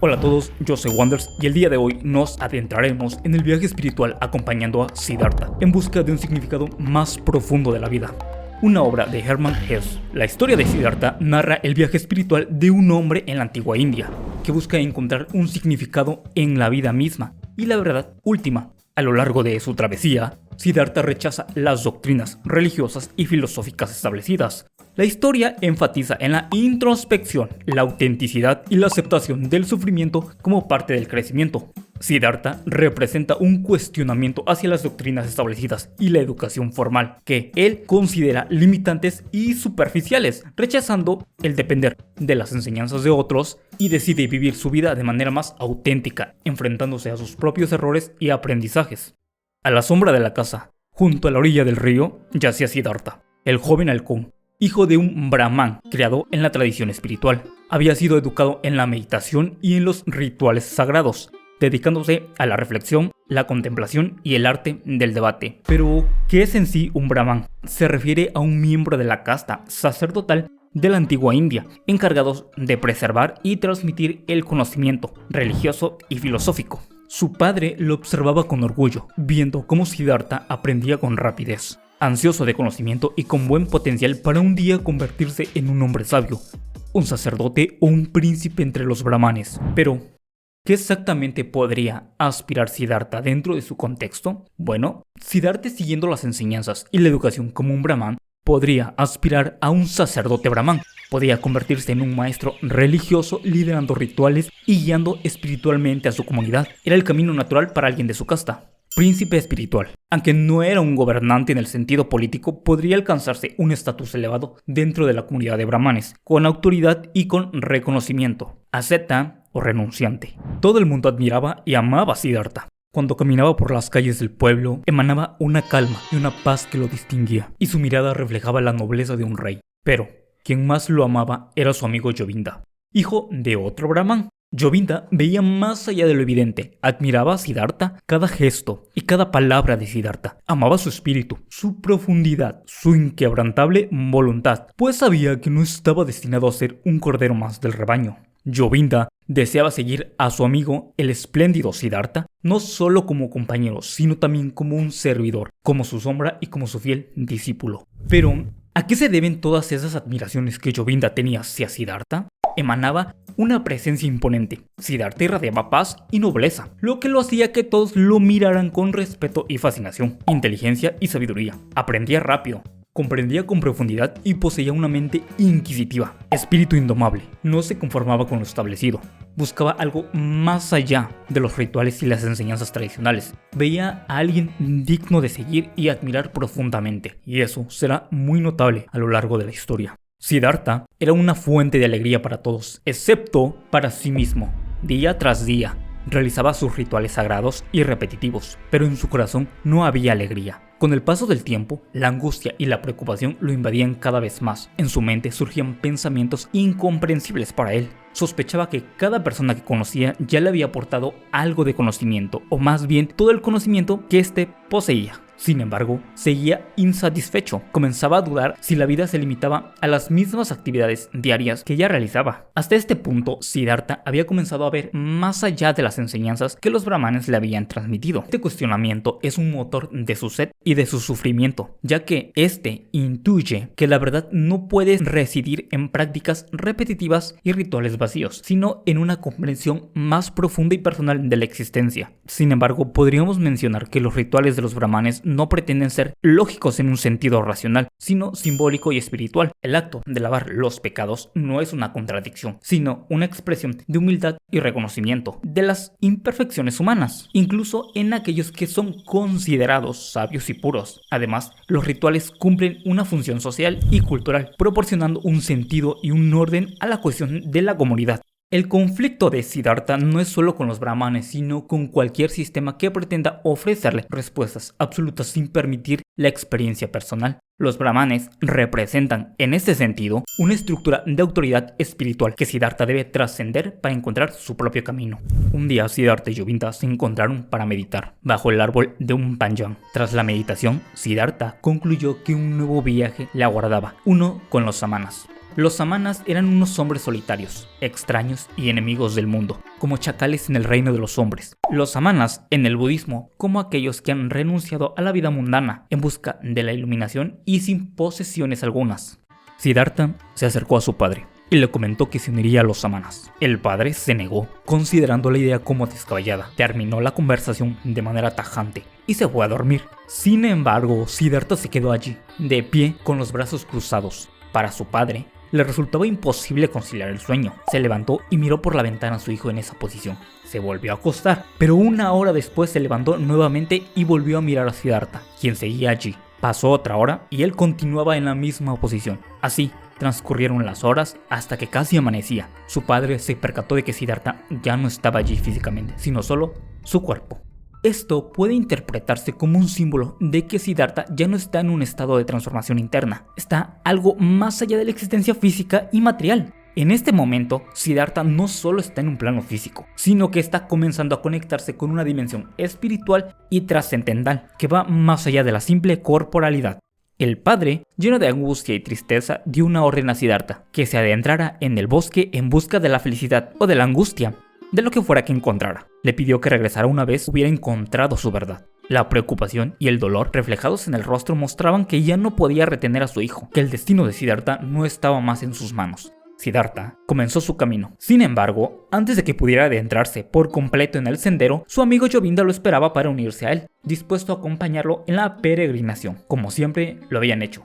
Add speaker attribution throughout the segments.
Speaker 1: Hola a todos, yo soy Wonders y el día de hoy nos adentraremos en el viaje espiritual acompañando a Siddhartha en busca de un significado más profundo de la vida. Una obra de Hermann Hesse. La historia de Siddhartha narra el viaje espiritual de un hombre en la antigua India que busca encontrar un significado en la vida misma y la verdad última. A lo largo de su travesía, Siddhartha rechaza las doctrinas religiosas y filosóficas establecidas. La historia enfatiza en la introspección, la autenticidad y la aceptación del sufrimiento como parte del crecimiento. Siddhartha representa un cuestionamiento hacia las doctrinas establecidas y la educación formal, que él considera limitantes y superficiales, rechazando el depender de las enseñanzas de otros y decide vivir su vida de manera más auténtica, enfrentándose a sus propios errores y aprendizajes. A la sombra de la casa, junto a la orilla del río, yacía Siddhartha, el joven halcón, hijo de un brahman criado en la tradición espiritual. Había sido educado en la meditación y en los rituales sagrados, dedicándose a la reflexión, la contemplación y el arte del debate. Pero, ¿qué es en sí un brahman? Se refiere a un miembro de la casta sacerdotal de la antigua India, encargados de preservar y transmitir el conocimiento religioso y filosófico. Su padre lo observaba con orgullo, viendo cómo Siddhartha aprendía con rapidez, ansioso de conocimiento y con buen potencial para un día convertirse en un hombre sabio, un sacerdote o un príncipe entre los brahmanes. Pero, ¿qué exactamente podría aspirar Siddhartha dentro de su contexto? Bueno, Siddhartha, siguiendo las enseñanzas y la educación como un brahman, podría aspirar a un sacerdote brahman. Podía convertirse en un maestro religioso liderando rituales y guiando espiritualmente a su comunidad. Era el camino natural para alguien de su casta. Príncipe espiritual. Aunque no era un gobernante en el sentido político, podría alcanzarse un estatus elevado dentro de la comunidad de brahmanes, con autoridad y con reconocimiento. Asceta o renunciante. Todo el mundo admiraba y amaba a Siddhartha. Cuando caminaba por las calles del pueblo, emanaba una calma y una paz que lo distinguía, y su mirada reflejaba la nobleza de un rey. Pero quien más lo amaba era su amigo Govinda, hijo de otro brahman. Govinda veía más allá de lo evidente, admiraba a Siddhartha cada gesto y cada palabra de Siddhartha, amaba su espíritu, su profundidad, su inquebrantable voluntad, pues sabía que no estaba destinado a ser un cordero más del rebaño. Govinda deseaba seguir a su amigo, el espléndido Siddhartha, no solo como compañero, sino también como un servidor, como su sombra y como su fiel discípulo. Pero, ¿a qué se deben todas esas admiraciones que Govinda tenía hacia Siddhartha? Emanaba una presencia imponente. Siddhartha irradiaba paz y nobleza, lo que lo hacía que todos lo miraran con respeto y fascinación, inteligencia y sabiduría. Aprendía rápido, comprendía con profundidad y poseía una mente inquisitiva, espíritu indomable. No se conformaba con lo establecido, buscaba algo más allá de los rituales y las enseñanzas tradicionales. Veía a alguien digno de seguir y admirar profundamente, y eso será muy notable a lo largo de la historia. Siddhartha era una fuente de alegría para todos, excepto para sí mismo. Día tras día, realizaba sus rituales sagrados y repetitivos, pero en su corazón no había alegría. Con el paso del tiempo, la angustia y la preocupación lo invadían cada vez más. En su mente surgían pensamientos incomprensibles para él. Sospechaba que cada persona que conocía ya le había aportado algo de conocimiento, o más bien todo el conocimiento que éste poseía. Sin embargo, seguía insatisfecho. Comenzaba a dudar si la vida se limitaba a las mismas actividades diarias que ya realizaba. Hasta este punto, Siddhartha había comenzado a ver más allá de las enseñanzas que los brahmanes le habían transmitido. Este cuestionamiento es un motor de su sed y de su sufrimiento, ya que este intuye que la verdad no puede residir en prácticas repetitivas y rituales vacíos, sino en una comprensión más profunda y personal de la existencia. Sin embargo, podríamos mencionar que los rituales de los brahmanes no pretenden ser lógicos en un sentido racional, sino simbólico y espiritual. El acto de lavar los pecados no es una contradicción, sino una expresión de humildad y reconocimiento de las imperfecciones humanas, incluso en aquellos que son considerados sabios y puros. Además, los rituales cumplen una función social y cultural, proporcionando un sentido y un orden a la cohesión de la comunidad. El conflicto de Siddhartha no es solo con los brahmanes, sino con cualquier sistema que pretenda ofrecerle respuestas absolutas sin permitir la experiencia personal. Los brahmanes representan, en este sentido, una estructura de autoridad espiritual que Siddhartha debe trascender para encontrar su propio camino. Un día, Siddhartha y Govinda se encontraron para meditar bajo el árbol de un panjan. Tras la meditación, Siddhartha concluyó que un nuevo viaje le aguardaba, uno con los samanas. Los samanas eran unos hombres solitarios, extraños y enemigos del mundo, como chacales en el reino de los hombres. Los samanas, en el budismo, como aquellos que han renunciado a la vida mundana en busca de la iluminación y sin posesiones algunas. Siddhartha se acercó a su padre y le comentó que se uniría a los samanas. El padre se negó, considerando la idea como descabellada. Terminó la conversación de manera tajante y se fue a dormir. Sin embargo, Siddhartha se quedó allí, de pie, con los brazos cruzados. Para su padre, le resultaba imposible conciliar el sueño. Se levantó y miró por la ventana a su hijo en esa posición. Se volvió a acostar, pero una hora después se levantó nuevamente y volvió a mirar a Siddhartha, quien seguía allí. Pasó otra hora y él continuaba en la misma posición. Así transcurrieron las horas hasta que casi amanecía. Su padre se percató de que Siddhartha ya no estaba allí físicamente, sino solo su cuerpo. Esto puede interpretarse como un símbolo de que Siddhartha ya no está en un estado de transformación interna, está algo más allá de la existencia física y material. En este momento, Siddhartha no solo está en un plano físico, sino que está comenzando a conectarse con una dimensión espiritual y trascendental que va más allá de la simple corporalidad. El padre, lleno de angustia y tristeza, dio una orden a Siddhartha, que se adentrara en el bosque en busca de la felicidad o de la angustia, de lo que fuera que encontrara. Le pidió que regresara una vez hubiera encontrado su verdad. La preocupación y el dolor reflejados en el rostro mostraban que ya no podía retener a su hijo, que el destino de Siddhartha no estaba más en sus manos. Siddhartha comenzó su camino. Sin embargo, antes de que pudiera adentrarse por completo en el sendero, su amigo Govinda lo esperaba para unirse a él, dispuesto a acompañarlo en la peregrinación, como siempre lo habían hecho,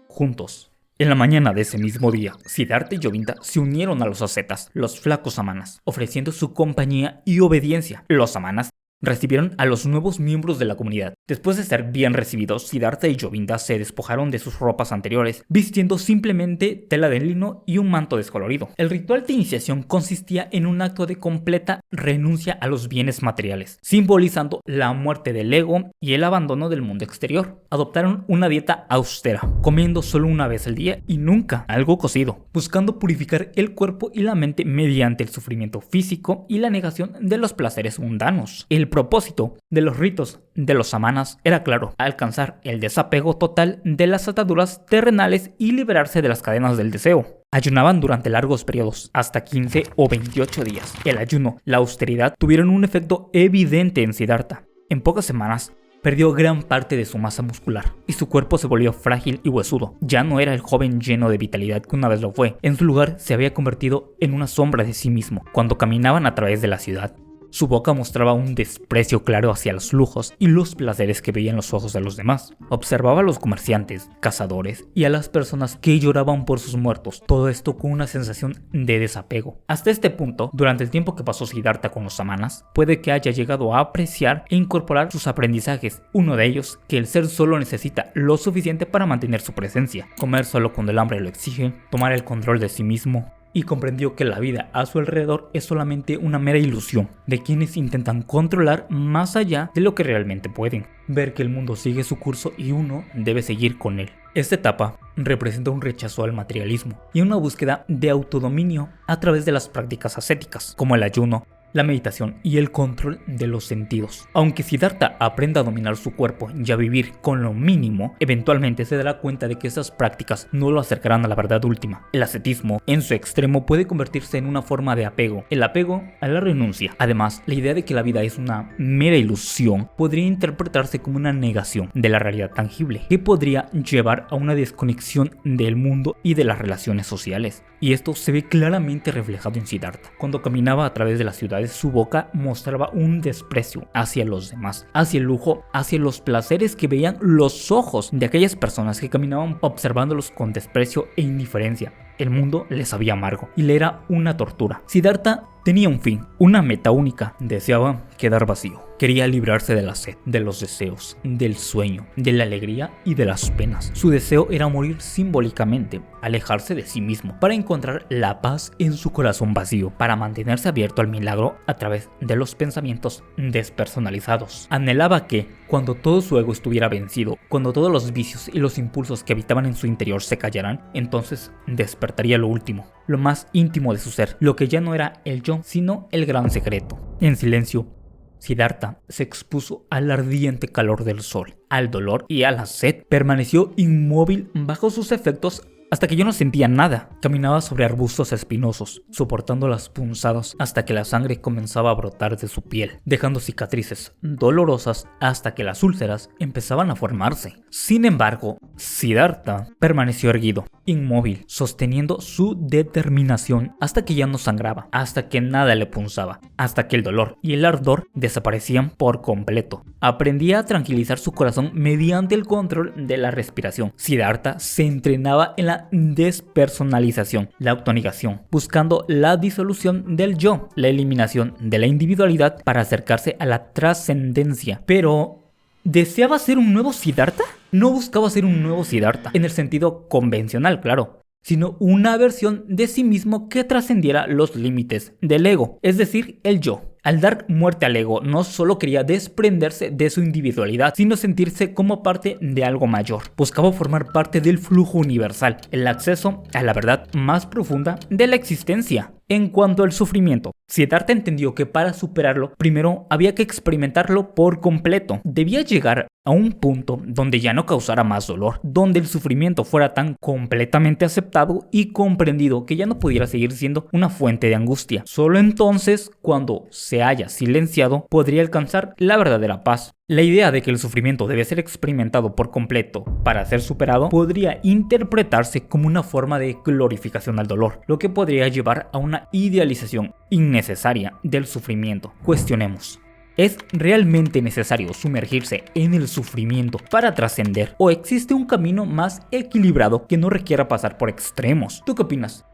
Speaker 1: juntos. En la mañana de ese mismo día, Siddhartha y Govinda se unieron a los ascetas, los flacos samanas, ofreciendo su compañía y obediencia. Los samanas recibieron a los nuevos miembros de la comunidad. Después de ser bien recibidos, Siddhartha y Govinda se despojaron de sus ropas anteriores, vistiendo simplemente tela de lino y un manto descolorido. El ritual de iniciación consistía en un acto de completa renuncia a los bienes materiales, simbolizando la muerte del ego y el abandono del mundo exterior. Adoptaron una dieta austera, comiendo solo una vez al día y nunca algo cocido, buscando purificar el cuerpo y la mente mediante el sufrimiento físico y la negación de los placeres mundanos. El propósito de los ritos de los samanas era claro: alcanzar el desapego total de las ataduras terrenales y liberarse de las cadenas del deseo. Ayunaban durante largos periodos, hasta 15 o 28 días. El ayuno, la austeridad tuvieron un efecto evidente en Siddhartha. En pocas semanas perdió gran parte de su masa muscular y su cuerpo se volvió frágil y huesudo. Ya no era el joven lleno de vitalidad que una vez lo fue. En su lugar se había convertido en una sombra de sí mismo. Cuando caminaban a través de la ciudad, su boca mostraba un desprecio claro hacia los lujos y los placeres que veían los ojos de los demás. Observaba a los comerciantes, cazadores y a las personas que lloraban por sus muertos, todo esto con una sensación de desapego. Hasta este punto, durante el tiempo que pasó Siddhartha con los samanas, puede que haya llegado a apreciar e incorporar sus aprendizajes. Uno de ellos, que el ser solo necesita lo suficiente para mantener su presencia, comer solo cuando el hambre lo exige, tomar el control de sí mismo, y comprendió que la vida a su alrededor es solamente una mera ilusión de quienes intentan controlar más allá de lo que realmente pueden. Ver que el mundo sigue su curso y uno debe seguir con él. Esta etapa representa un rechazo al materialismo y una búsqueda de autodominio a través de las prácticas ascéticas, como el ayuno, la meditación y el control de los sentidos. Aunque Siddhartha aprenda a dominar su cuerpo y a vivir con lo mínimo, eventualmente se dará cuenta de que esas prácticas no lo acercarán a la verdad última. El ascetismo, en su extremo, puede convertirse en una forma de apego, el apego a la renuncia. Además, la idea de que la vida es una mera ilusión podría interpretarse como una negación de la realidad tangible, que podría llevar a una desconexión del mundo y de las relaciones sociales. Y esto se ve claramente reflejado en Siddhartha. Cuando caminaba a través de las ciudades, su boca mostraba un desprecio hacia los demás, hacia el lujo, hacia los placeres que veían los ojos de aquellas personas que caminaban observándolos con desprecio e indiferencia. El mundo les sabía amargo y le era una tortura. Siddhartha tenía un fin, una meta única. Deseaba quedar vacío. Quería librarse de la sed, de los deseos, del sueño, de la alegría y de las penas. Su deseo era morir simbólicamente, alejarse de sí mismo, para encontrar la paz en su corazón vacío, para mantenerse abierto al milagro a través de los pensamientos despersonalizados. Anhelaba que, cuando todo su ego estuviera vencido, cuando todos los vicios y los impulsos que habitaban en su interior se callaran, entonces despertaría lo último, lo más íntimo de su ser, lo que ya no era el yo, sino el gran secreto. En silencio, Siddhartha se expuso al ardiente calor del sol, al dolor y a la sed. Permaneció inmóvil bajo sus efectos hasta que yo no sentía nada. Caminaba sobre arbustos espinosos, soportando las punzadas hasta que la sangre comenzaba a brotar de su piel, dejando cicatrices dolorosas hasta que las úlceras empezaban a formarse. Sin embargo, Siddhartha permaneció erguido, inmóvil, sosteniendo su determinación hasta que ya no sangraba, hasta que nada le punzaba, hasta que el dolor y el ardor desaparecían por completo. Aprendía a tranquilizar su corazón mediante el control de la respiración. Siddhartha se entrenaba en la despersonalización, la autonegación, buscando la disolución del yo, la eliminación de la individualidad para acercarse a la trascendencia. Pero, ¿deseaba ser un nuevo Siddhartha? No buscaba ser un nuevo Siddhartha, en el sentido convencional, claro, sino una versión de sí mismo que trascendiera los límites del ego, es decir, el yo. Al dar muerte al ego, no solo quería desprenderse de su individualidad, sino sentirse como parte de algo mayor. Buscaba formar parte del flujo universal, el acceso a la verdad más profunda de la existencia. En cuanto al sufrimiento, Siddhartha entendió que para superarlo, primero había que experimentarlo por completo. Debía llegar a un punto donde ya no causara más dolor, donde el sufrimiento fuera tan completamente aceptado y comprendido que ya no pudiera seguir siendo una fuente de angustia. Solo entonces, cuando se haya silenciado, podría alcanzar la verdadera paz. La idea de que el sufrimiento debe ser experimentado por completo para ser superado podría interpretarse como una forma de glorificación al dolor, lo que podría llevar a una idealización innecesaria del sufrimiento. Cuestionemos. ¿Es realmente necesario sumergirse en el sufrimiento para trascender? ¿O existe un camino más equilibrado que no requiera pasar por extremos? ¿Tú qué opinas?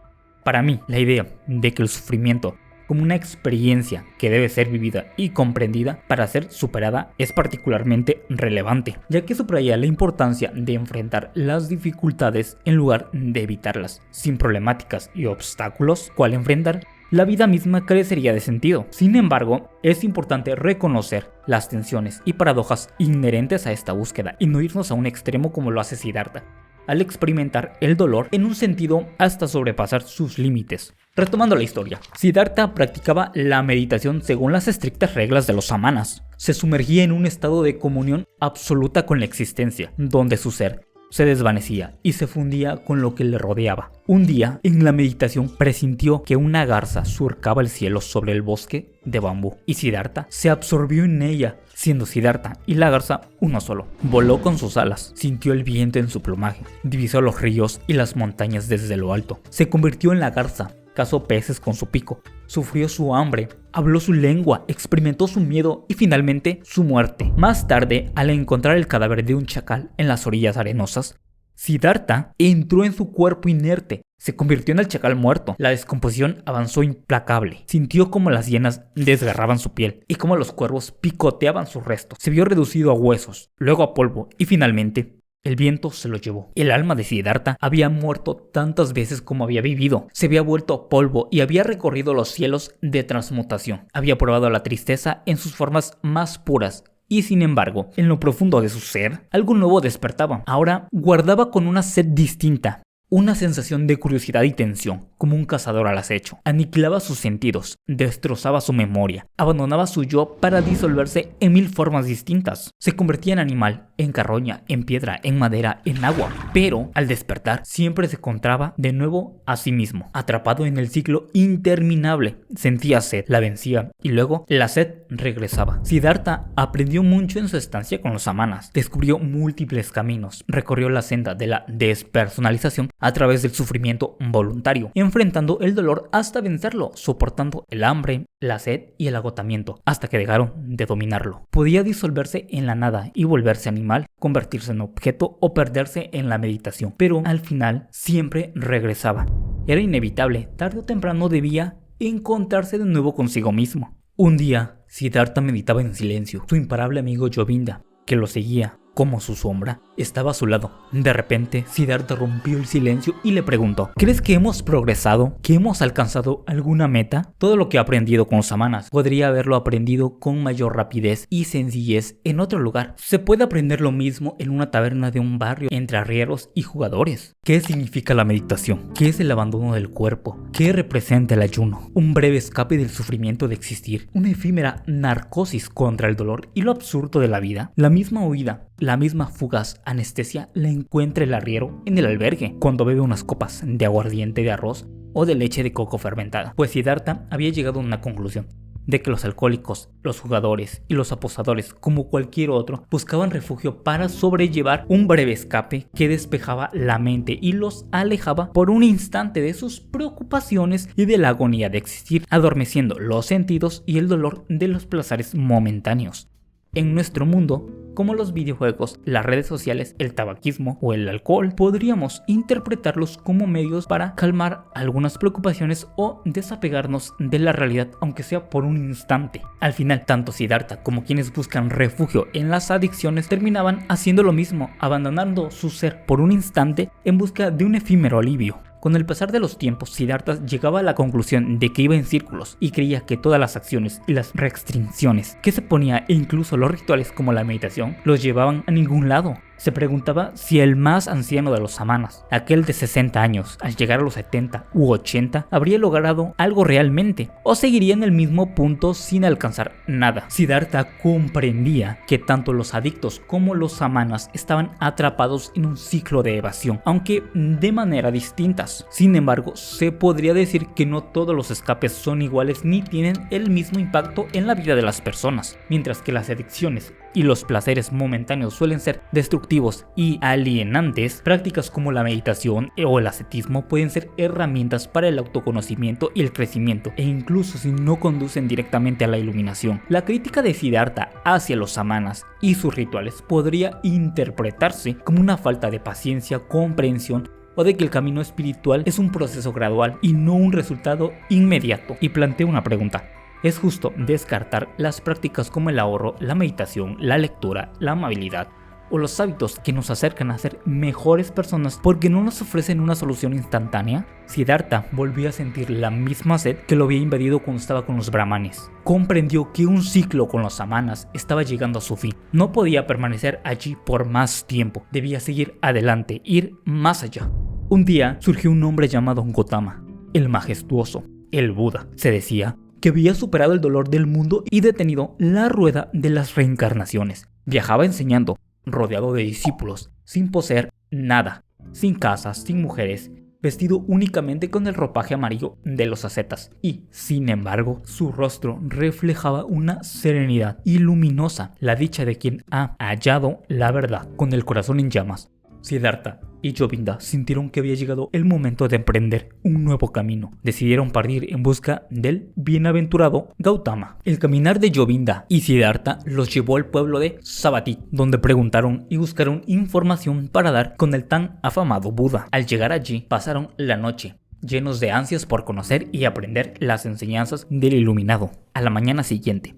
Speaker 1: Para mí, la idea de que el sufrimiento como una experiencia que debe ser vivida y comprendida para ser superada es particularmente relevante, ya que subraya la importancia de enfrentar las dificultades en lugar de evitarlas. Sin problemáticas y obstáculos cual enfrentar, la vida misma carecería de sentido. Sin embargo, es importante reconocer las tensiones y paradojas inherentes a esta búsqueda y no irnos a un extremo como lo hace Siddhartha, al experimentar el dolor en un sentido hasta sobrepasar sus límites. Retomando la historia, Siddhartha practicaba la meditación según las estrictas reglas de los samanas. Se sumergía en un estado de comunión absoluta con la existencia, donde su ser se desvanecía y se fundía con lo que le rodeaba. Un día, en la meditación, presintió que una garza surcaba el cielo sobre el bosque de bambú, y Siddhartha se absorbió en ella, siendo Siddhartha y la garza uno solo. Voló con sus alas, sintió el viento en su plumaje, divisó los ríos y las montañas desde lo alto. Se convirtió en la garza, cazó peces con su pico, sufrió su hambre, habló su lengua, experimentó su miedo y finalmente su muerte. Más tarde, al encontrar el cadáver de un chacal en las orillas arenosas, Siddhartha entró en su cuerpo inerte, se convirtió en el chacal muerto. La descomposición avanzó implacable. Sintió como las hienas desgarraban su piel y como los cuervos picoteaban sus restos. Se vio reducido a huesos, luego a polvo y finalmente el viento se lo llevó. El alma de Siddhartha había muerto tantas veces como había vivido. Se había vuelto polvo y había recorrido los cielos de transmutación. Había probado la tristeza en sus formas más puras. Y sin embargo, en lo profundo de su ser, algo nuevo despertaba. Ahora guardaba con una sed distinta, una sensación de curiosidad y tensión, como un cazador al acecho. Aniquilaba sus sentidos, destrozaba su memoria, abandonaba su yo para disolverse en mil formas distintas. Se convertía en animal, en carroña, en piedra, en madera, en agua. Pero, al despertar, siempre se encontraba de nuevo a sí mismo, atrapado en el ciclo interminable. Sentía sed, la vencía, y luego la sed regresaba. Siddhartha aprendió mucho en su estancia con los samanas. Descubrió múltiples caminos, recorrió la senda de la despersonalización a través del sufrimiento voluntario, enfrentando el dolor hasta vencerlo, soportando el hambre, la sed y el agotamiento, hasta que dejaron de dominarlo. Podía disolverse en la nada y volverse animal, convertirse en objeto o perderse en la meditación, pero al final siempre regresaba. Era inevitable, tarde o temprano debía encontrarse de nuevo consigo mismo. Un día, Siddhartha meditaba en silencio. Su imparable amigo Govinda, que lo seguía como su sombra, estaba a su lado. De repente, Siddhartha rompió el silencio y le preguntó: ¿crees que hemos progresado? ¿Que hemos alcanzado alguna meta? Todo lo que he aprendido con los samanas podría haberlo aprendido con mayor rapidez y sencillez en otro lugar. Se puede aprender lo mismo en una taberna de un barrio entre arrieros y jugadores. ¿Qué significa la meditación? ¿Qué es el abandono del cuerpo? ¿Qué representa el ayuno? Un breve escape del sufrimiento de existir, una efímera narcosis contra el dolor y lo absurdo de la vida, la misma huida, la misma fugaz anestesia la encuentra el arriero en el albergue cuando bebe unas copas de aguardiente de arroz o de leche de coco fermentada, pues Siddhartha había llegado a una conclusión de que los alcohólicos, los jugadores y los apostadores, como cualquier otro, buscaban refugio para sobrellevar un breve escape que despejaba la mente y los alejaba por un instante de sus preocupaciones y de la agonía de existir, adormeciendo los sentidos y el dolor de los placeres momentáneos. En nuestro mundo, como los videojuegos, las redes sociales, el tabaquismo o el alcohol, podríamos interpretarlos como medios para calmar algunas preocupaciones o desapegarnos de la realidad, aunque sea por un instante. Al final, tanto Siddhartha como quienes buscan refugio en las adicciones terminaban haciendo lo mismo, abandonando su ser por un instante en busca de un efímero alivio. Con el pasar de los tiempos, Siddhartha llegaba a la conclusión de que iba en círculos y creía que todas las acciones y las restricciones que se ponía e incluso los rituales como la meditación los llevaban a ningún lado. Se preguntaba si el más anciano de los samanas, aquel de 60 años, al llegar a los 70 u 80, habría logrado algo realmente, o seguiría en el mismo punto sin alcanzar nada. Siddhartha comprendía que tanto los adictos como los samanas estaban atrapados en un ciclo de evasión, aunque de manera distintas. Sin embargo, se podría decir que no todos los escapes son iguales ni tienen el mismo impacto en la vida de las personas, mientras que las adicciones y los placeres momentáneos suelen ser destructivos y alienantes. Prácticas como la meditación o el ascetismo pueden ser herramientas para el autoconocimiento y el crecimiento, e incluso si no conducen directamente a la iluminación. La crítica de Siddhartha hacia los samanas y sus rituales podría interpretarse como una falta de paciencia, comprensión o de que el camino espiritual es un proceso gradual y no un resultado inmediato. Y plantea una pregunta: ¿es justo descartar las prácticas como el ahorro, la meditación, la lectura, la amabilidad o los hábitos que nos acercan a ser mejores personas porque no nos ofrecen una solución instantánea? Siddhartha volvió a sentir la misma sed que lo había invadido cuando estaba con los brahmanes. Comprendió que un ciclo con los samanas estaba llegando a su fin. No podía permanecer allí por más tiempo, debía seguir adelante, ir más allá. Un día surgió un hombre llamado Gautama, el majestuoso, el Buda. Se decía que había superado el dolor del mundo y detenido la rueda de las reencarnaciones. Viajaba enseñando, rodeado de discípulos, sin poseer nada, sin casas, sin mujeres, vestido únicamente con el ropaje amarillo de los ascetas. Y, sin embargo, su rostro reflejaba una serenidad y luminosa, la dicha de quien ha hallado la verdad. Con el corazón en llamas, Siddhartha y Govinda sintieron que había llegado el momento de emprender un nuevo camino. Decidieron partir en busca del bienaventurado Gautama. El caminar de Govinda y Siddhartha los llevó al pueblo de Savatthi, donde preguntaron y buscaron información para dar con el tan afamado Buda. Al llegar allí, pasaron la noche, llenos de ansias por conocer y aprender las enseñanzas del iluminado. A la mañana siguiente,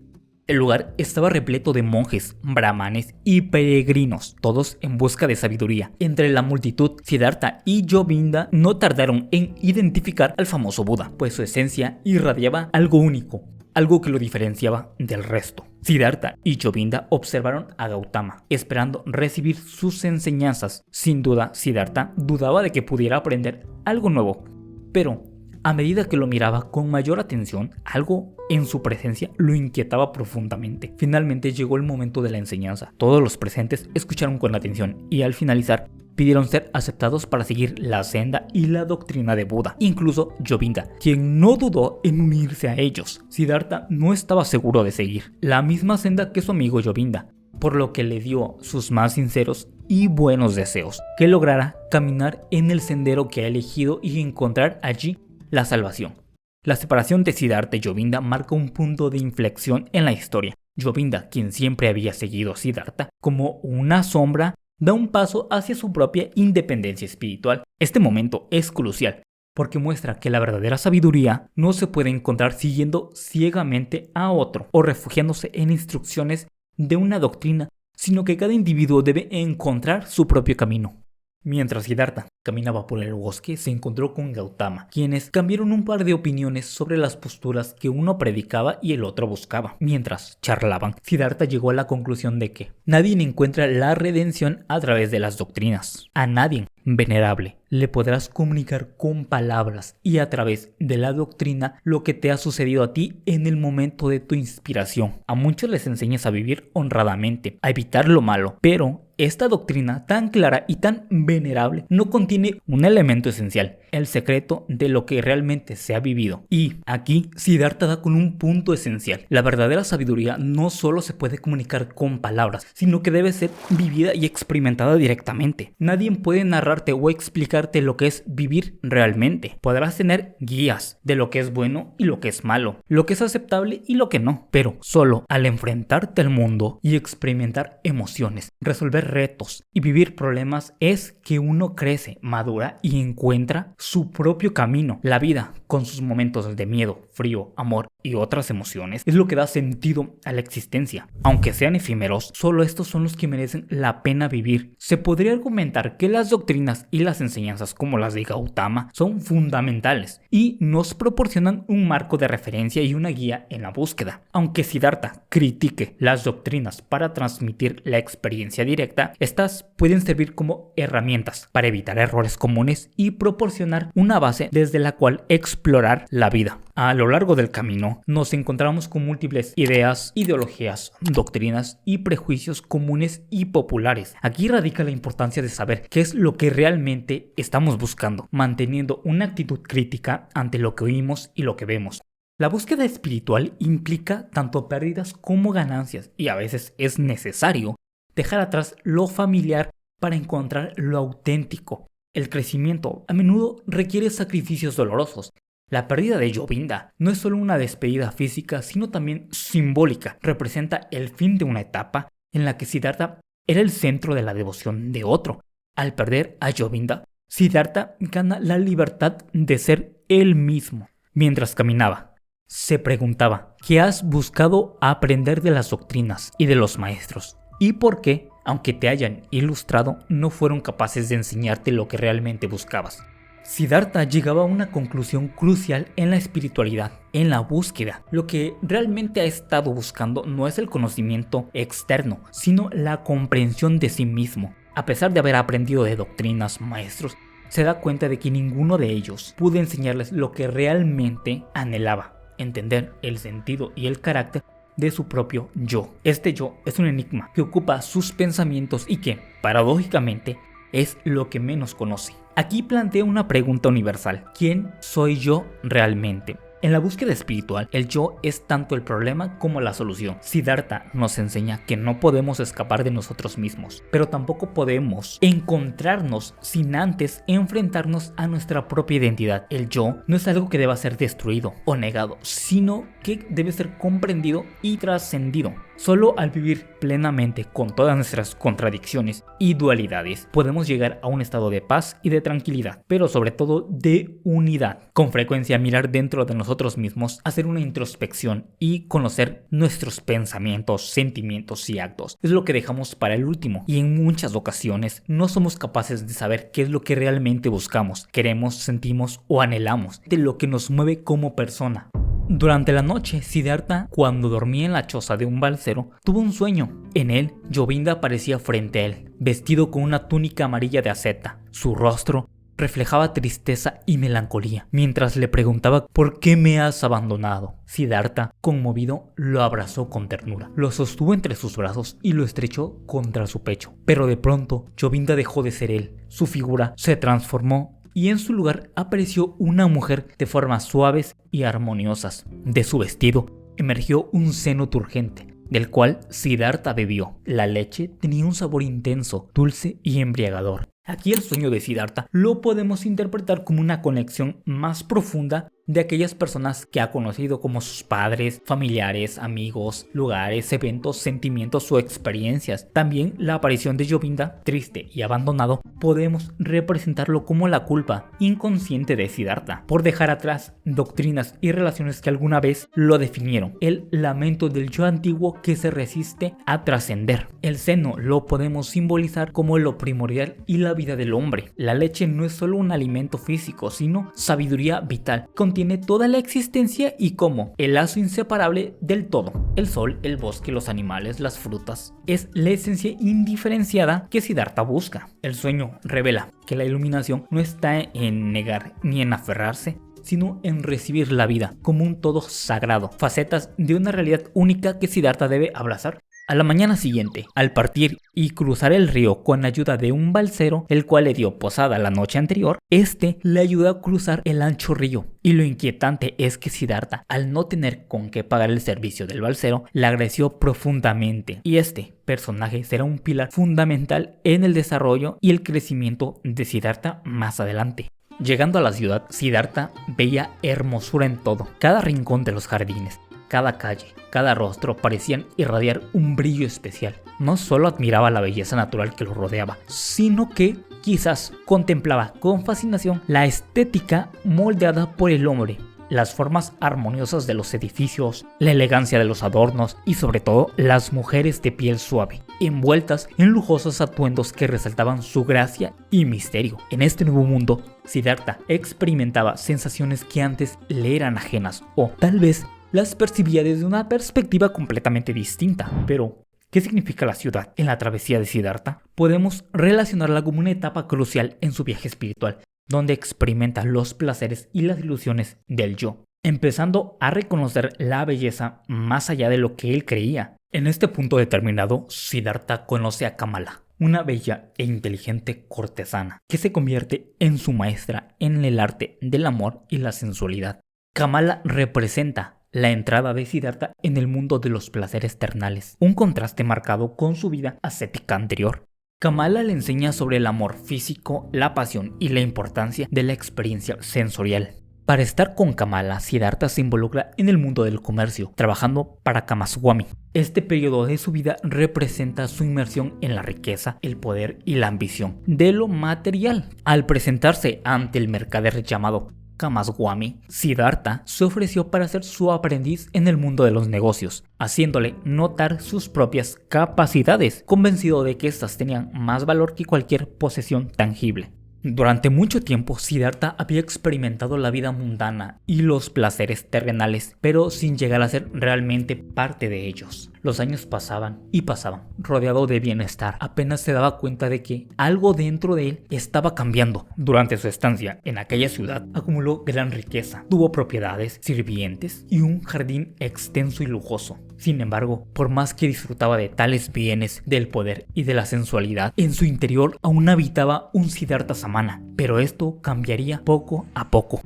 Speaker 1: el lugar estaba repleto de monjes, brahmanes y peregrinos, todos en busca de sabiduría. Entre la multitud, Siddhartha y Govinda no tardaron en identificar al famoso Buda, pues su esencia irradiaba algo único, algo que lo diferenciaba del resto. Siddhartha y Govinda observaron a Gautama, esperando recibir sus enseñanzas. Sin duda, Siddhartha dudaba de que pudiera aprender algo nuevo, pero a medida que lo miraba con mayor atención, algo en su presencia lo inquietaba profundamente. Finalmente llegó el momento de la enseñanza. Todos los presentes escucharon con atención y al finalizar pidieron ser aceptados para seguir la senda y la doctrina de Buda. Incluso Govinda, quien no dudó en unirse a ellos. Siddhartha no estaba seguro de seguir la misma senda que su amigo Govinda, por lo que le dio sus más sinceros y buenos deseos, que lograra caminar en el sendero que ha elegido y encontrar allí la salvación. La separación de Siddhartha y Govinda marca un punto de inflexión en la historia. Govinda, quien siempre había seguido a Siddhartha como una sombra, da un paso hacia su propia independencia espiritual. Este momento es crucial porque muestra que la verdadera sabiduría no se puede encontrar siguiendo ciegamente a otro o refugiándose en instrucciones de una doctrina, sino que cada individuo debe encontrar su propio camino. Mientras Siddhartha caminaba por el bosque, se encontró con Gautama, quienes cambiaron un par de opiniones sobre las posturas que uno predicaba y el otro buscaba. Mientras charlaban, Siddhartha llegó a la conclusión de que nadie encuentra la redención a través de las doctrinas. A nadie venerable. Le podrás comunicar con palabras y a través de la doctrina lo que te ha sucedido a ti en el momento de tu inspiración. A muchos les enseñas a vivir honradamente, a evitar lo malo, pero esta doctrina tan clara y tan venerable no contiene un elemento esencial, el secreto de lo que realmente se ha vivido. Y aquí Siddhartha da con un punto esencial. La verdadera sabiduría no solo se puede comunicar con palabras, sino que debe ser vivida y experimentada directamente. Nadie puede narrarte o explicarte lo que es vivir realmente. Podrás tener guías de lo que es bueno y lo que es malo, lo que es aceptable y lo que no, pero solo al enfrentarte al mundo y experimentar emociones, resolver retos y vivir problemas es que uno crece, madura y encuentra su propio camino. La vida, con sus momentos de miedo, frío, amor y otras emociones, es lo que da sentido a la existencia. Aunque sean efímeros, solo estos son los que merecen la pena vivir. Se podría argumentar que las doctrinas y las enseñanzas como las de Gautama son fundamentales y nos proporcionan un marco de referencia y una guía en la búsqueda. Aunque Siddhartha critique las doctrinas para transmitir la experiencia directa, estas pueden servir como herramientas para evitar errores comunes y proporcionar una base desde la cual explorar la vida. A lo largo del camino nos encontramos con múltiples ideas, ideologías, doctrinas y prejuicios comunes y populares. Aquí radica la importancia de saber qué es lo que realmente estamos buscando, manteniendo una actitud crítica ante lo que oímos y lo que vemos. La búsqueda espiritual implica tanto pérdidas como ganancias y a veces es necesario dejar atrás lo familiar para encontrar lo auténtico. El crecimiento a menudo requiere sacrificios dolorosos. La pérdida de Govinda no es solo una despedida física, sino también simbólica. Representa el fin de una etapa en la que Siddhartha era el centro de la devoción de otro. Al perder a Govinda, Siddhartha gana la libertad de ser él mismo. Mientras caminaba, se preguntaba: ¿qué has buscado aprender de las doctrinas y de los maestros? ¿Y por qué, aunque te hayan ilustrado, no fueron capaces de enseñarte lo que realmente buscabas? Siddhartha llegaba a una conclusión crucial en la espiritualidad, en la búsqueda. Lo que realmente ha estado buscando no es el conocimiento externo, sino la comprensión de sí mismo. A pesar de haber aprendido de doctrinas, maestros, se da cuenta de que ninguno de ellos pudo enseñarles lo que realmente anhelaba: entender el sentido y el carácter de su propio yo. Este yo es un enigma que ocupa sus pensamientos y que, paradójicamente, es lo que menos conoce. Aquí plantea una pregunta universal: ¿quién soy yo realmente? En la búsqueda espiritual, el yo es tanto el problema como la solución. Siddhartha nos enseña que no podemos escapar de nosotros mismos, pero tampoco podemos encontrarnos sin antes enfrentarnos a nuestra propia identidad. El yo no es algo que deba ser destruido o negado, sino que debe ser comprendido y trascendido. Solo al vivir plenamente con todas nuestras contradicciones y dualidades podemos llegar a un estado de paz y de tranquilidad, pero sobre todo de unidad. Con frecuencia mirar dentro de nosotros mismos, hacer una introspección y conocer nuestros pensamientos, sentimientos y actos es lo que dejamos para el último, y en muchas ocasiones no somos capaces de saber qué es lo que realmente buscamos, queremos, sentimos o anhelamos, de lo que nos mueve como persona. Durante la noche, Siddhartha, cuando dormía en la choza de un balsero, tuvo un sueño. En él, Govinda aparecía frente a él, vestido con una túnica amarilla de asceta. Su rostro reflejaba tristeza y melancolía, mientras le preguntaba: ¿por qué me has abandonado? Siddhartha, conmovido, lo abrazó con ternura, lo sostuvo entre sus brazos y lo estrechó contra su pecho. Pero de pronto, Govinda dejó de ser él. Su figura se transformó y en su lugar apareció una mujer de formas suaves y armoniosas. De su vestido emergió un seno turgente, del cual Siddhartha bebió. La leche tenía un sabor intenso, dulce y embriagador. Aquí el sueño de Siddhartha lo podemos interpretar como una conexión más profunda de aquellas personas que ha conocido, como sus padres, familiares, amigos, lugares, eventos, sentimientos o experiencias. También la aparición de Govinda, triste y abandonado, podemos representarlo como la culpa inconsciente de Siddhartha por dejar atrás doctrinas y relaciones que alguna vez lo definieron. El lamento del yo antiguo que se resiste a trascender. El seno lo podemos simbolizar como lo primordial y la vida del hombre. La leche no es solo un alimento físico, sino sabiduría vital. Contiene contiene toda la existencia y como el lazo inseparable del todo. El sol, el bosque, los animales, las frutas. Es la esencia indiferenciada que Siddhartha busca. El sueño revela que la iluminación no está en negar ni en aferrarse, sino en recibir la vida como un todo sagrado, facetas de una realidad única que Siddhartha debe abrazar. A la mañana siguiente, al partir y cruzar el río con ayuda de un balsero, el cual le dio posada la noche anterior, este le ayuda a cruzar el ancho río. Y lo inquietante es que Siddhartha, al no tener con qué pagar el servicio del balsero, le agradeció profundamente. Y este personaje será un pilar fundamental en el desarrollo y el crecimiento de Siddhartha más adelante. Llegando a la ciudad, Siddhartha veía hermosura en todo, cada rincón de los jardines. Cada calle, cada rostro parecían irradiar un brillo especial. No solo admiraba la belleza natural que lo rodeaba, sino que quizás contemplaba con fascinación la estética moldeada por el hombre, las formas armoniosas de los edificios, la elegancia de los adornos y sobre todo las mujeres de piel suave, envueltas en lujosos atuendos que resaltaban su gracia y misterio. En este nuevo mundo, Siddhartha experimentaba sensaciones que antes le eran ajenas o tal vez las percibía desde una perspectiva completamente distinta. Pero, ¿qué significa la ciudad en la travesía de Siddhartha? Podemos relacionarla como una etapa crucial en su viaje espiritual, donde experimenta los placeres y las ilusiones del yo, empezando a reconocer la belleza más allá de lo que él creía. En este punto determinado, Siddhartha conoce a Kamala, una bella e inteligente cortesana, que se convierte en su maestra en el arte del amor y la sensualidad. Kamala representa la entrada de Siddhartha en el mundo de los placeres terrenales, un contraste marcado con su vida ascética anterior. Kamala le enseña sobre el amor físico, la pasión y la importancia de la experiencia sensorial. Para estar con Kamala, Siddhartha se involucra en el mundo del comercio, trabajando para Kamaswami. Este periodo de su vida representa su inmersión en la riqueza, el poder y la ambición de lo material. Al presentarse ante el mercader llamado Kamaswami, Siddhartha se ofreció para ser su aprendiz en el mundo de los negocios, haciéndole notar sus propias capacidades, convencido de que éstas tenían más valor que cualquier posesión tangible. Durante mucho tiempo, Siddhartha había experimentado la vida mundana y los placeres terrenales, pero sin llegar a ser realmente parte de ellos. Los años pasaban y pasaban, rodeado de bienestar. Apenas se daba cuenta de que algo dentro de él estaba cambiando. Durante su estancia en aquella ciudad, acumuló gran riqueza. Tuvo propiedades, sirvientes y un jardín extenso y lujoso. Sin embargo, por más que disfrutaba de tales bienes, del poder y de la sensualidad, en su interior aún habitaba un Siddhartha Samana. Pero esto cambiaría poco a poco.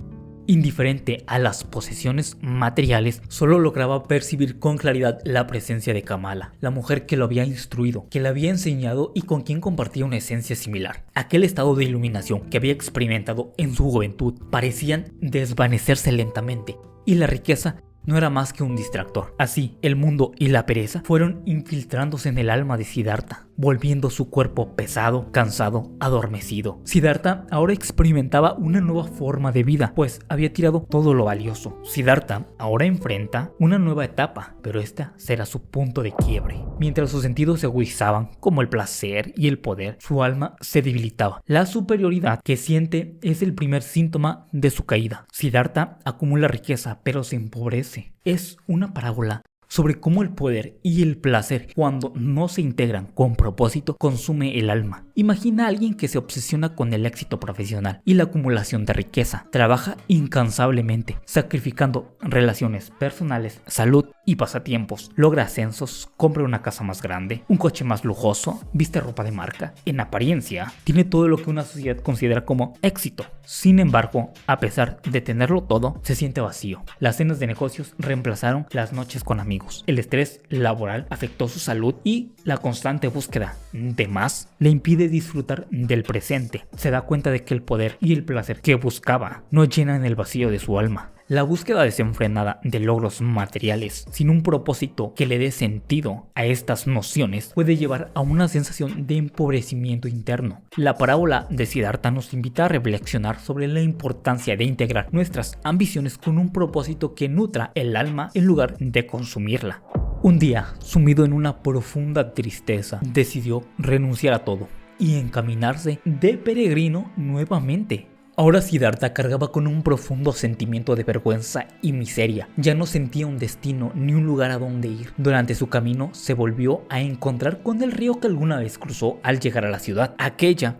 Speaker 1: Indiferente a las posesiones materiales, solo lograba percibir con claridad la presencia de Kamala, la mujer que lo había instruido, que le había enseñado y con quien compartía una esencia similar. Aquel estado de iluminación que había experimentado en su juventud parecían desvanecerse lentamente, y la riqueza no era más que un distractor. Así, el mundo y la pereza fueron infiltrándose en el alma de Siddhartha, volviendo su cuerpo pesado, cansado, adormecido. Siddhartha ahora experimentaba una nueva forma de vida, pues había tirado todo lo valioso. Siddhartha ahora enfrenta una nueva etapa, pero esta será su punto de quiebre. Mientras sus sentidos se agudizaban, como el placer y el poder, su alma se debilitaba. La superioridad que siente es el primer síntoma de su caída. Siddhartha acumula riqueza, pero se empobrece. Es una parábola sobre cómo el poder y el placer, cuando no se integran con propósito, consume el alma. Imagina a alguien que se obsesiona con el éxito profesional y la acumulación de riqueza. Trabaja incansablemente, sacrificando relaciones personales, salud y pasatiempos. Logra ascensos, compra una casa más grande, un coche más lujoso, viste ropa de marca. En apariencia, tiene todo lo que una sociedad considera como éxito. Sin embargo, a pesar de tenerlo todo, se siente vacío. Las cenas de negocios reemplazaron las noches con amigos. El estrés laboral afectó su salud y la constante búsqueda de más le impide disfrutar del presente. Se da cuenta de que el poder y el placer que buscaba no llenan el vacío de su alma. La búsqueda desenfrenada de logros materiales sin un propósito que le dé sentido a estas nociones puede llevar a una sensación de empobrecimiento interno. La parábola de Siddhartha nos invita a reflexionar sobre la importancia de integrar nuestras ambiciones con un propósito que nutra el alma en lugar de consumirla. Un día, sumido en una profunda tristeza, decidió renunciar a todo y encaminarse de peregrino nuevamente Ahora Siddhartha cargaba con un profundo sentimiento de vergüenza y miseria. Ya no sentía un destino ni un lugar a donde ir. Durante su camino se volvió a encontrar con el río que alguna vez cruzó al llegar a la ciudad, aquella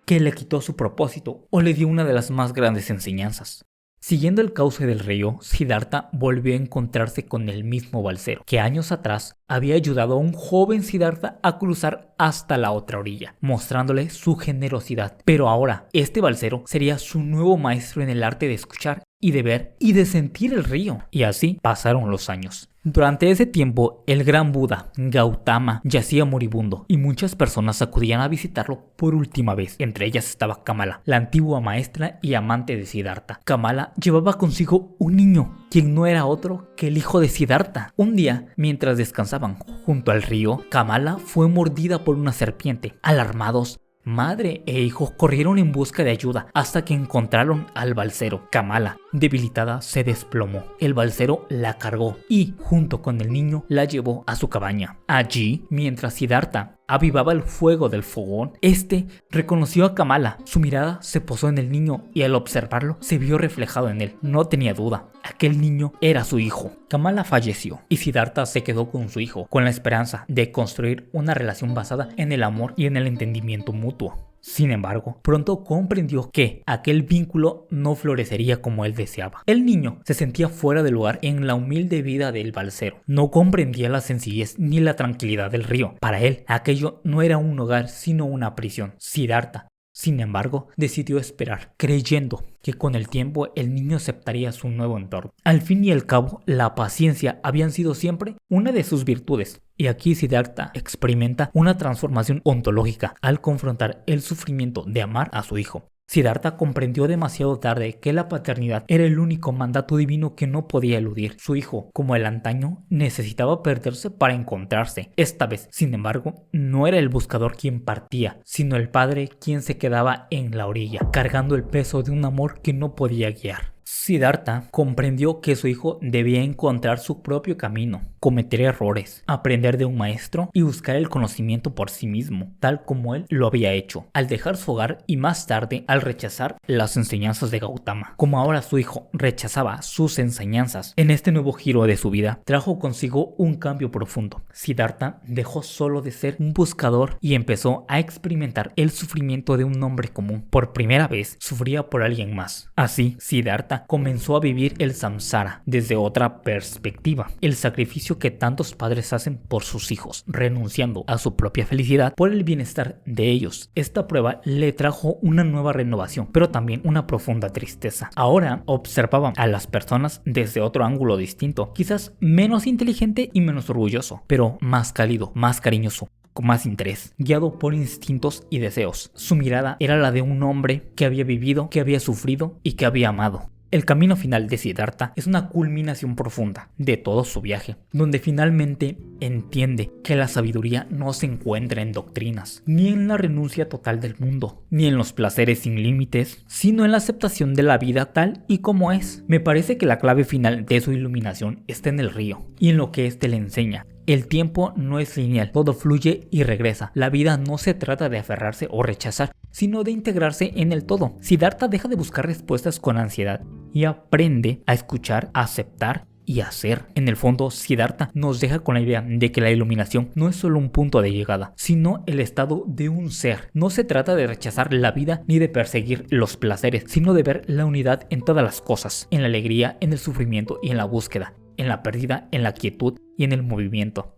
Speaker 1: que le quitó su propósito o le dio una de las más grandes enseñanzas. Siguiendo el cauce del río, Siddhartha volvió a encontrarse con el mismo balsero que años atrás había ayudado a un joven Siddhartha a cruzar hasta la otra orilla, mostrándole su generosidad. Pero ahora, este balsero sería su nuevo maestro en el arte de escuchar y de ver y de sentir el río. Y así pasaron los años. Durante ese tiempo, el gran Buda, Gautama, yacía moribundo y muchas personas acudían a visitarlo por última vez. Entre ellas estaba Kamala, la antigua maestra y amante de Siddhartha. Kamala llevaba consigo un niño, quien no era otro que el hijo de Siddhartha. Un día, mientras descansaban junto al río, Kamala fue mordida por una serpiente. Alarmados, madre e hijo corrieron en busca de ayuda hasta que encontraron al balsero. Kamala, debilitada, se desplomó. El balsero la cargó y, junto con el niño, la llevó a su cabaña. Allí, mientras Siddhartha avivaba el fuego del fogón, este reconoció a Kamala. Su mirada se posó en el niño y al observarlo se vio reflejado en él. No tenía duda, aquel niño era su hijo. Kamala falleció y Siddhartha se quedó con su hijo, con la esperanza de construir una relación basada en el amor y en el entendimiento mutuo. Sin embargo, pronto comprendió que aquel vínculo no florecería como él deseaba. El niño se sentía fuera de lugar en la humilde vida del balsero. No comprendía la sencillez ni la tranquilidad del río. Para él, aquello no era un hogar, sino una prisión. Siddhartha, sin embargo, decidió esperar, creyendo que con el tiempo el niño aceptaría su nuevo entorno. Al fin y al cabo, la paciencia habían sido siempre una de sus virtudes. Y aquí Siddhartha experimenta una transformación ontológica al confrontar el sufrimiento de amar a su hijo. Siddhartha comprendió demasiado tarde que la paternidad era el único mandato divino que no podía eludir. Su hijo, como el antaño, necesitaba perderse para encontrarse. Esta vez, sin embargo, no era el buscador quien partía, sino el padre quien se quedaba en la orilla, cargando el peso de un amor que no podía guiar. Siddhartha comprendió que su hijo debía encontrar su propio camino, cometer errores, aprender de un maestro y buscar el conocimiento por sí mismo, tal como él lo había hecho, al dejar su hogar y más tarde al rechazar las enseñanzas de Gautama. Como ahora su hijo rechazaba sus enseñanzas, en este nuevo giro de su vida trajo consigo un cambio profundo. Siddhartha dejó solo de ser un buscador y empezó a experimentar el sufrimiento de un hombre común. Por primera vez sufría por alguien más. Así, Siddhartha comenzó a vivir el samsara desde otra perspectiva, el sacrificio que tantos padres hacen por sus hijos, renunciando a su propia felicidad por el bienestar de ellos. Esta prueba le trajo una nueva renovación, pero también una profunda tristeza. Ahora observaba a las personas desde otro ángulo distinto, quizás menos inteligente y menos orgulloso, pero más cálido, más cariñoso, con más interés, guiado por instintos y deseos. Su mirada era la de un hombre que había vivido, que había sufrido y que había amado. El camino final de Siddhartha es una culminación profunda de todo su viaje, donde finalmente entiende que la sabiduría no se encuentra en doctrinas, ni en la renuncia total del mundo, ni en los placeres sin límites, sino en la aceptación de la vida tal y como es. Me parece que la clave final de su iluminación está en el río y en lo que éste le enseña. El tiempo no es lineal, todo fluye y regresa. La vida no se trata de aferrarse o rechazar, sino de integrarse en el todo. Siddhartha deja de buscar respuestas con ansiedad y aprende a escuchar, a aceptar y hacer. En el fondo, Siddhartha nos deja con la idea de que la iluminación no es solo un punto de llegada, sino el estado de un ser. No se trata de rechazar la vida ni de perseguir los placeres, sino de ver la unidad en todas las cosas, en la alegría, en el sufrimiento y en la búsqueda, en la pérdida, en la quietud y en el movimiento.